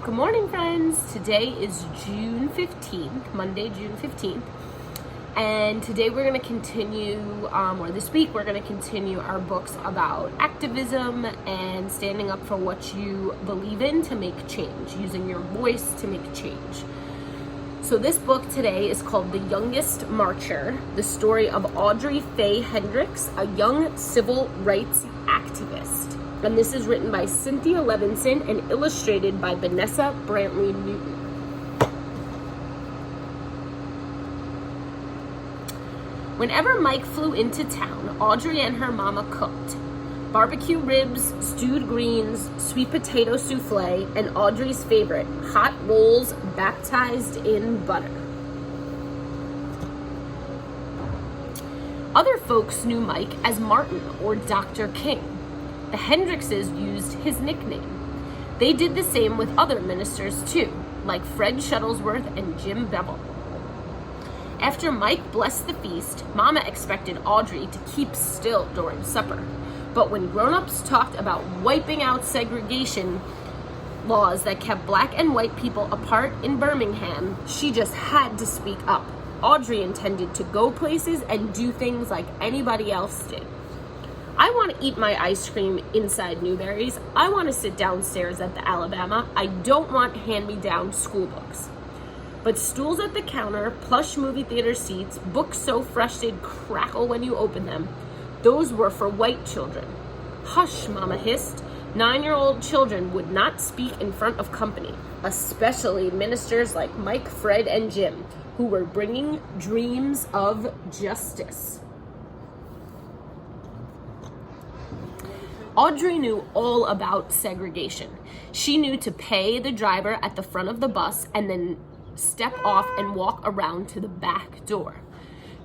Good morning, friends. Today is June 15th, Monday, June 15th. And today we're going to continue, or this week we're going to continue our books about activism and standing up for what you believe in to make change, using your voice to make change. So this book today is called The Youngest Marcher, the story of Audrey Faye Hendricks, a young civil rights activist. And this is written by Cynthia Levinson and illustrated by Vanessa Brantley Newton. Whenever Mike flew into town, Audrey and her mama cooked barbecue ribs, stewed greens, sweet potato souffle, and Audrey's favorite, hot rolls baptized in butter. Other folks knew Mike as Martin or Dr. King. The Hendrickses used his nickname. They did the same with other ministers too, like Fred Shuttlesworth and Jim Bevel. After Mike blessed the feast, Mama expected Audrey to keep still during supper. But when grown-ups talked about wiping out segregation laws that kept black and white people apart in Birmingham, she just had to speak up. Audrey intended to go places and do things like anybody else did. I want to eat my ice cream inside Newberry's. I want to sit downstairs at the Alabama. I don't want hand-me-down school books. But stools at the counter, plush movie theater seats, books so fresh they'd crackle when you open them, those were for white children. Hush, Mama hissed. 9-year-old children would not speak in front of company, especially ministers like Mike, Fred, and Jim, who were bringing dreams of justice. Audrey knew all about segregation. She knew to pay the driver at the front of the bus and then step off and walk around to the back door.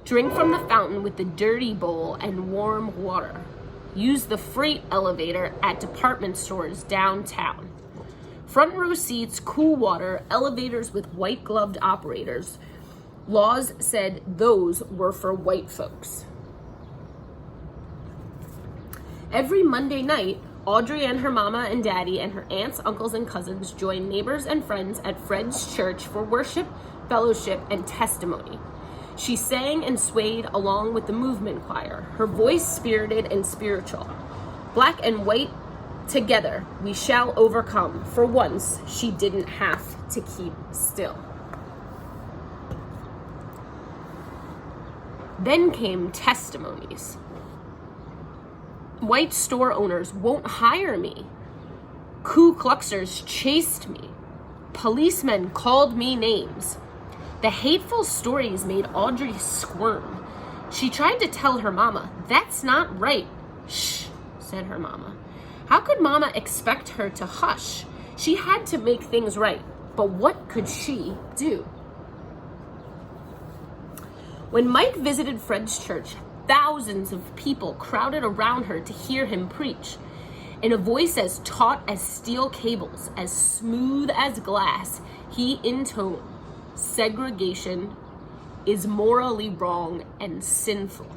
Drink from the fountain with the dirty bowl and warm water. Use the freight elevator at department stores downtown. Front row seats, cool water, elevators with white-gloved operators. Laws said those were for white folks. Every Monday night, Audrey and her mama and daddy and her aunts, uncles, and cousins joined neighbors and friends at Fred's church for worship, fellowship, and testimony. She sang and swayed along with the movement choir, her voice spirited and spiritual. Black and white, together, we shall overcome. For once, she didn't have to keep still. Then came testimonies. White store owners won't hire me. Ku Kluxers chased me. Policemen called me names. The hateful stories made Audrey squirm. She tried to tell her mama, "That's not right." "Shh," said her mama. How could Mama expect her to hush? She had to make things right, but what could she do? When Mike visited Fred's church, thousands of people crowded around her to hear him preach. In a voice as taut as steel cables, as smooth as glass, he intoned, "Segregation is morally wrong and sinful."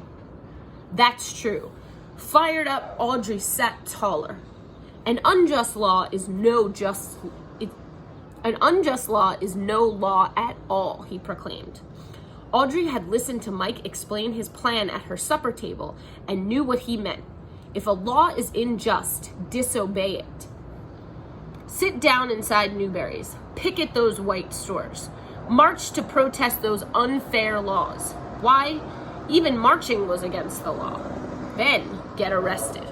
That's true. Fired up, Audrey sat taller. An unjust law is no law at all, he proclaimed. Audrey had listened to Mike explain his plan at her supper table and knew what he meant. If a law is unjust, disobey it. Sit down inside Newberry's. Picket those white stores. March to protest those unfair laws. Why? Even marching was against the law. Then get arrested.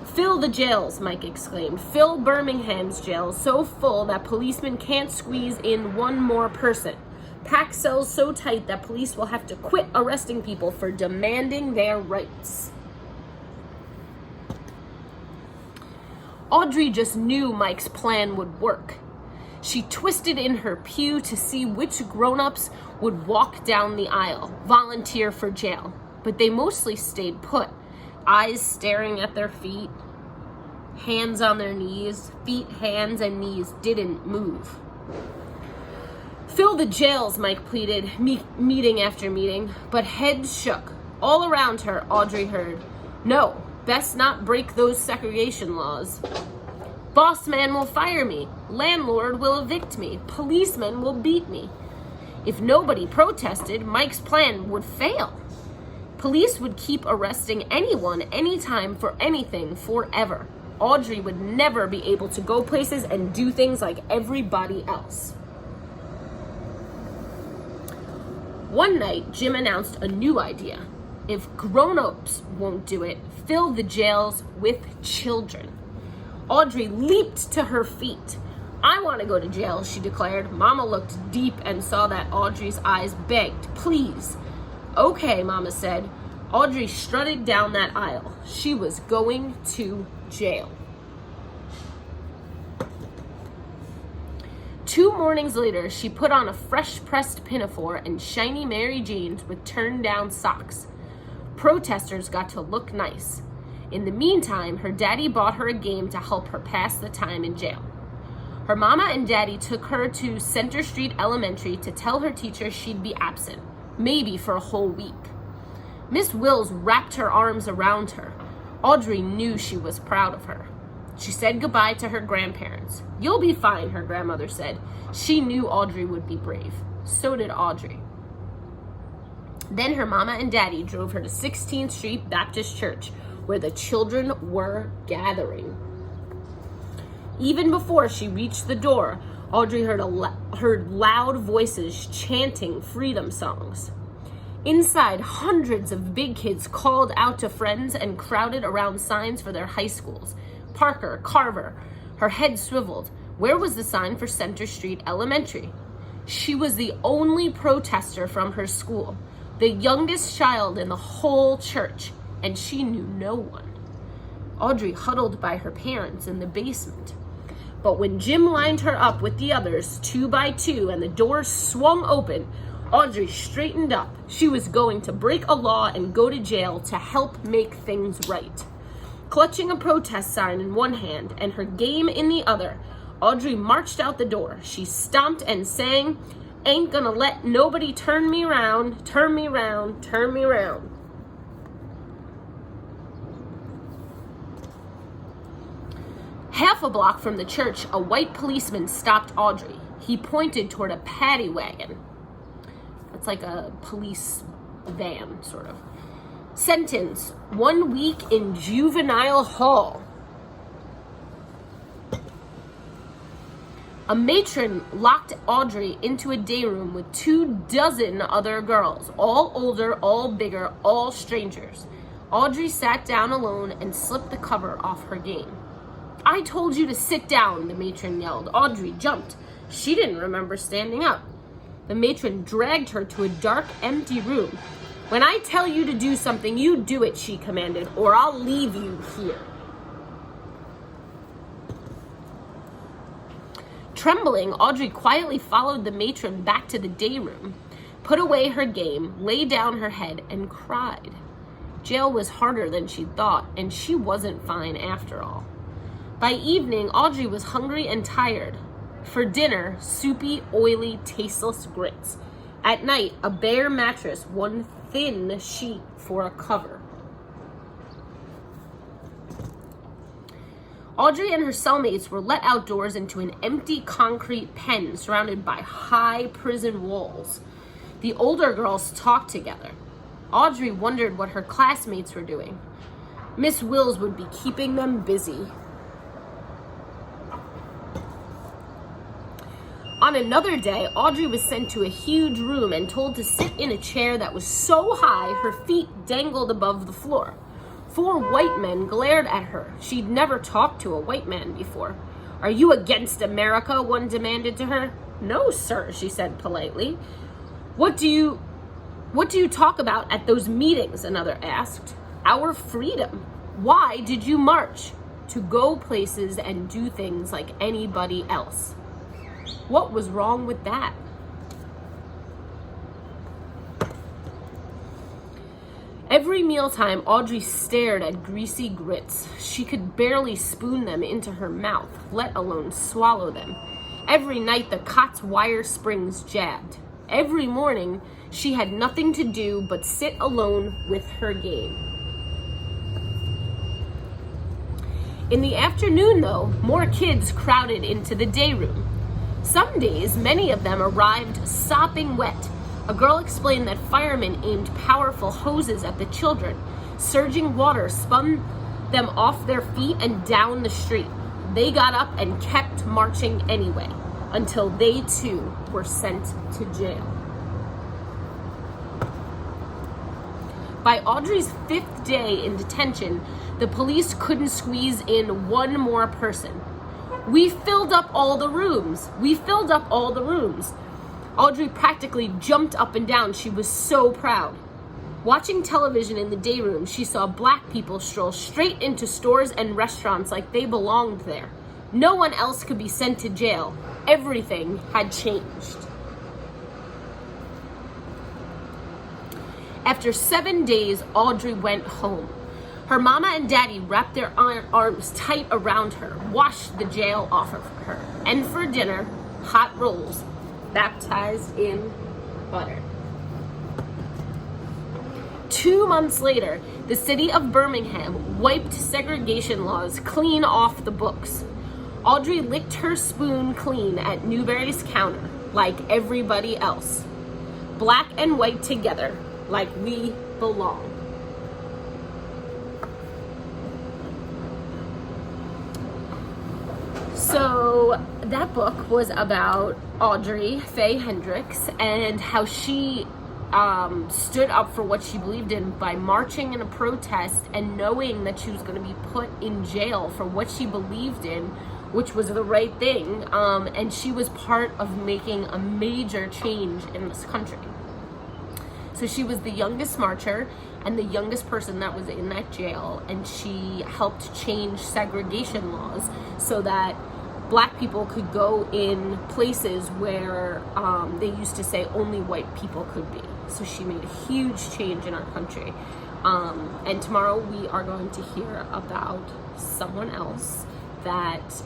Fill the jails, Mike exclaimed. Fill Birmingham's jails so full that policemen can't squeeze in one more person. Pack cells so tight that police will have to quit arresting people for demanding their rights. Audrey just knew Mike's plan would work. She twisted in her pew to see which grown-ups would walk down the aisle, volunteer for jail. But they mostly stayed put, eyes staring at their feet, hands on their knees. Feet, hands, and knees didn't move. Fill the jails, Mike pleaded, meeting after meeting, but heads shook. All around her, Audrey heard, "No, best not break those segregation laws." Boss man will fire me. Landlord will evict me. Policeman will beat me. If nobody protested, Mike's plan would fail. Police would keep arresting anyone, anytime, for anything, forever. Audrey would never be able to go places and do things like everybody else. One night, Jim announced a new idea. If grown-ups won't do it, fill the jails with children. Audrey leaped to her feet. I want to go to jail, she declared. Mama looked deep and saw that Audrey's eyes begged, please. Okay, Mama said. Audrey strutted down that aisle. She was going to jail. 2 mornings later, she put on a fresh-pressed pinafore and shiny Mary Janes with turned-down socks. Protesters got to look nice. In the meantime, her daddy bought her a game to help her pass the time in jail. Her mama and daddy took her to Center Street Elementary to tell her teacher she'd be absent, maybe for a whole week. Miss Wills wrapped her arms around her. Audrey knew she was proud of her. She said goodbye to her grandparents. You'll be fine, her grandmother said. She knew Audrey would be brave. So did Audrey. Then her mama and daddy drove her to 16th Street Baptist Church, where the children were gathering. Even before she reached the door, Audrey heard loud voices chanting freedom songs. Inside, hundreds of big kids called out to friends and crowded around signs for their high schools. Parker, Carver, her head swiveled. Where was the sign for Center Street Elementary? She was the only protester from her school, the youngest child in the whole church, and she knew no one. Audrey huddled by her parents in the basement. But when Jim lined her up with the others, 2 by 2, and the doors swung open, Audrey straightened up. She was going to break a law and go to jail to help make things right. Clutching a protest sign in one hand and her game in the other, Audrey marched out the door. She stomped and sang, "Ain't gonna let nobody turn me round, turn me round, turn me round." Half a block from the church, a white policeman stopped Audrey. He pointed toward a paddy wagon. It's like a police van, sort of. Sentence, 1 week in juvenile hall. A matron locked Audrey into a day room with 24 other girls, all older, all bigger, all strangers. Audrey sat down alone and slipped the cover off her game. I told you to sit down, the matron yelled. Audrey jumped. She didn't remember standing up. The matron dragged her to a dark, empty room. When I tell you to do something, you do it, she commanded, or I'll leave you here. Trembling, Audrey quietly followed the matron back to the day room, put away her game, lay down her head, and cried. Jail was harder than she'd thought, and she wasn't fine after all. By evening, Audrey was hungry and tired. For dinner, soupy, oily, tasteless grits. At night, a bare mattress, one thin sheet for a cover. Audrey and her cellmates were let outdoors into an empty concrete pen surrounded by high prison walls. The older girls talked together. Audrey wondered what her classmates were doing. Miss Wills would be keeping them busy. On another day, Audrey was sent to a huge room and told to sit in a chair that was so high her feet dangled above the floor. 4 white men glared at her. She'd never talked to a white man before. Are you against America? One demanded to her. No, sir, she said politely. What do you talk about at those meetings? Another asked. Our freedom. Why did you march? To go places and do things like anybody else. What was wrong with that? Every mealtime, Audrey stared at greasy grits. She could barely spoon them into her mouth, let alone swallow them. Every night, the cot's wire springs jabbed. Every morning, she had nothing to do but sit alone with her game. In the afternoon, though, more kids crowded into the day room. Some days, many of them arrived sopping wet. A girl explained that firemen aimed powerful hoses at the children. Surging water spun them off their feet and down the street. They got up and kept marching anyway, until they too were sent to jail. By Audrey's 5th day in detention, the police couldn't squeeze in one more person. We filled up all the rooms. Audrey practically jumped up and down. She was so proud. Watching television in the day room, she saw black people stroll straight into stores and restaurants like they belonged there. No one else could be sent to jail. Everything had changed. After 7 days, Audrey went home. Her mama and daddy wrapped their arms tight around her, washed the jail off of her, and for dinner, hot rolls baptized in butter. 2 months later, the city of Birmingham wiped segregation laws clean off the books. Audrey licked her spoon clean at Newberry's counter, like everybody else. Black and white together, like we belong. So that book was about Audrey Faye Hendricks and how she stood up for what she believed in by marching in a protest and knowing that she was going to be put in jail for what she believed in, which was the right thing. And she was part of making a major change in this country. So she was the youngest marcher and the youngest person that was in that jail, and she helped change segregation laws so that black people could go in places where they used to say only white people could be. So she made a huge change in our country. And tomorrow we are going to hear about someone else that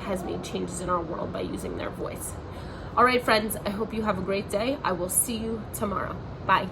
has made changes in our world by using their voice. All right, friends, I hope you have a great day. I will see you tomorrow. Bye.